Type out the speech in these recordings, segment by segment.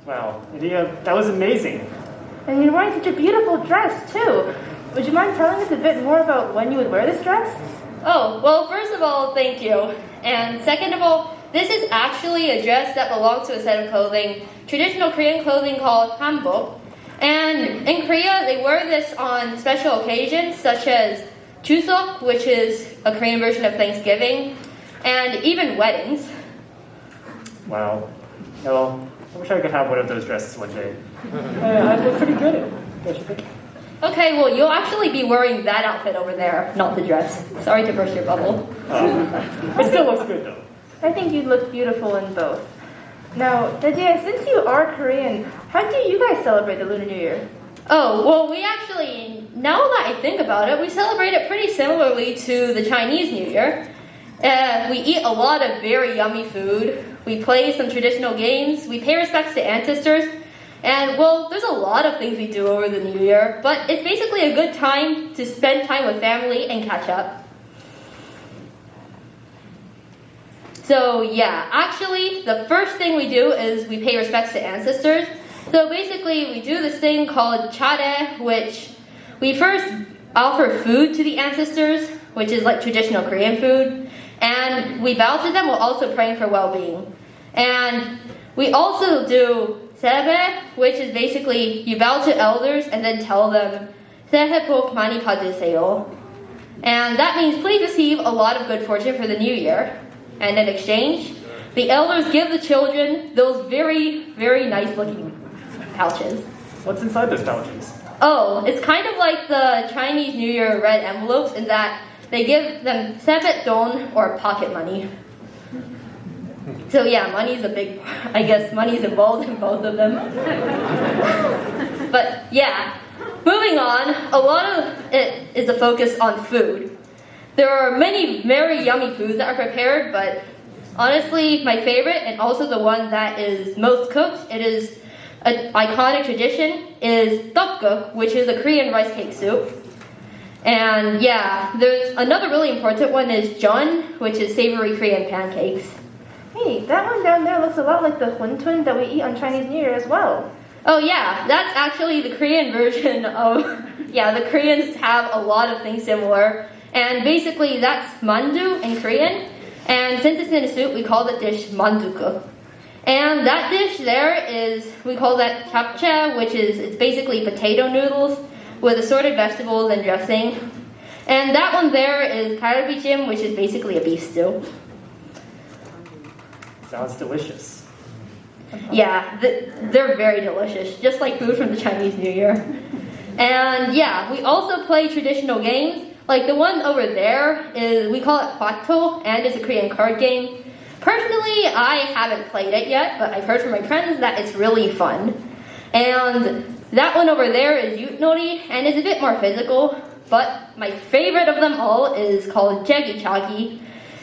Wow, Nadia, that was amazing. And you're wearing such a beautiful dress, too. Would you mind telling us a bit more about when you would wear this dress? Oh, well, first of all, thank you. And second of all, this is actually a dress that belongs to a set of clothing, traditional Korean clothing called hanbok. And in Korea, they wear this on special occasions such as Chuseok, which is a Korean version of Thanksgiving, and even weddings. Wow. Well, I wish I could have one of those dresses one day. I look pretty good at it, don't you think? Okay, well, you'll actually be wearing that outfit over there, not the dress. Sorry to burst your bubble. It still looks good, though. I think you'd look beautiful in both. Now, Nadia, since you are Korean, how do you guys celebrate the Lunar New Year? Oh, well, we actually, now that I think about it, we celebrate it pretty similarly to the Chinese New Year. We eat a lot of very yummy food. We play some traditional games. We pay respects to ancestors. And, well, there's a lot of things we do over the New Year, but it's basically a good time to spend time with family and catch up. So, yeah, actually, the first thing we do is we pay respects to ancestors. So basically, we do this thing called chade, which we first offer food to the ancestors, which is like traditional Korean food, and we bow to them while also praying for well-being. And we also do sebe, which is basically you bow to elders and then tell them 새해 복 많이 받으세요. And that means please receive a lot of good fortune for the new year. And in exchange, the elders give the children those very, very nice looking pouches. What's inside those pouches? Oh, it's kind of like the Chinese New Year red envelopes in that they give them sebet don, or pocket money. So yeah, money's a big, I guess money's involved in both of them. But yeah, moving on, a lot of it is a focus on food. There are many very yummy foods that are prepared, but honestly, my favorite, and also the one that is most cooked, it is an iconic tradition, is tteokguk, which is a Korean rice cake soup. And yeah, there's another really important one is jeon, which is savory Korean pancakes. Hey, that one down there looks a lot like the huntun that we eat on Chinese New Year as well. Oh yeah, that's actually the Korean version of, yeah, the Koreans have a lot of things similar. And basically that's mandu in Korean. And since it's in a soup, we call that dish mandukuk. And that dish there is, we call that japchae, which is, it's basically potato noodles with assorted vegetables and dressing. And that one there is galbijim, which is basically a beef stew. Sounds delicious. Yeah, they're very delicious, just like food from the Chinese New Year. And yeah, we also play traditional games. Like the one over there is, we call it hwato, and it's a Korean card game. Personally, I haven't played it yet, but I've heard from my friends that it's really fun. And that one over there is yutnori, and it's a bit more physical. But my favorite of them all is called jegichagi,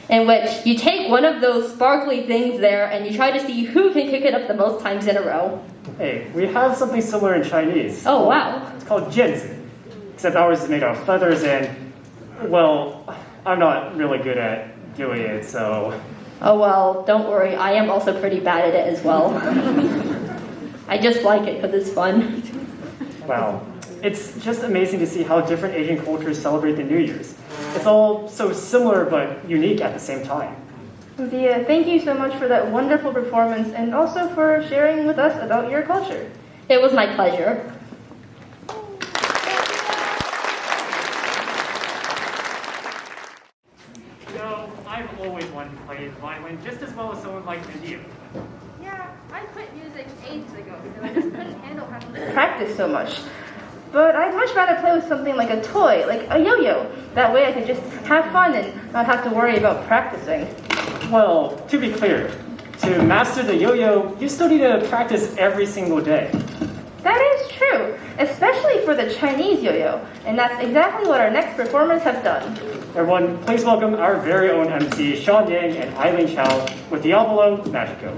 in which you take one of those sparkly things there and you try to see who can kick it up the most times in a row. Hey, we have something similar in Chinese. Oh, wow. It's called jianzi, except ours is made out of feathers and, well, I'm not really good at doing it, so... Oh, well, don't worry. I am also pretty bad at it as well. I just like it because it's fun. Wow. It's just amazing to see how different Asian cultures celebrate the New Year's. It's all so similar but unique at the same time. Nadia, thank you so much for that wonderful performance and also for sharing with us about your culture. It was my pleasure. You know, I've always wanted to play the violin just as well as someone like Nadia. Yeah, I quit music ages ago because I just couldn't handle having to practice so much. But I'd much rather play with something like a toy, like a yo-yo. That way I could just have fun and not have to worry about practicing. Well, to be clear, to master the yo-yo, you still need to practice every single day. That is true, especially for the Chinese yo-yo. And that's exactly what our next performers have done. Everyone, please welcome our very own MC, Sean Yang and Eileen Chao with Diabolo Magico.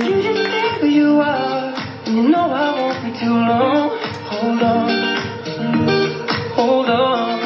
you just stay where you are. And you know I won't be too long. Hold on, hold on.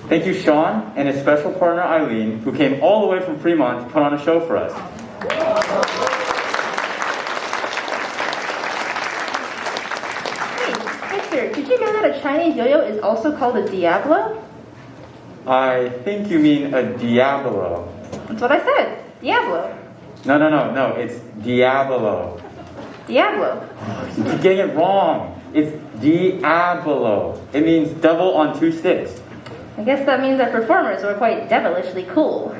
Thank you, Sean, and his special partner, Eileen, who came all the way from Fremont to put on a show for us. Hey, Hector, did you know that a Chinese yo-yo is also called a Diabolo? I think you mean a Diabolo. That's what I said. Diabolo. No, it's Diabolo. Diablo. You keep getting it wrong. It's Diabolo. It means devil on two sticks. I guess that means our performers were quite devilishly cool.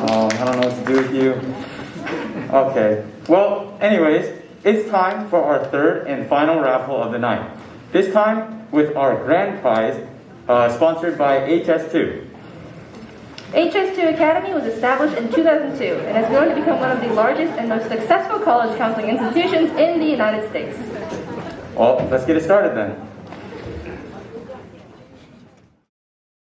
Oh, I don't know what to do with you. Okay. Well, anyways, it's time for our third and final raffle of the night. This time with our grand prize, sponsored by HS2. HS2 Academy was established in 2002 and has grown to become one of the largest and most successful college counseling institutions in the United States. Well, let's get it started then.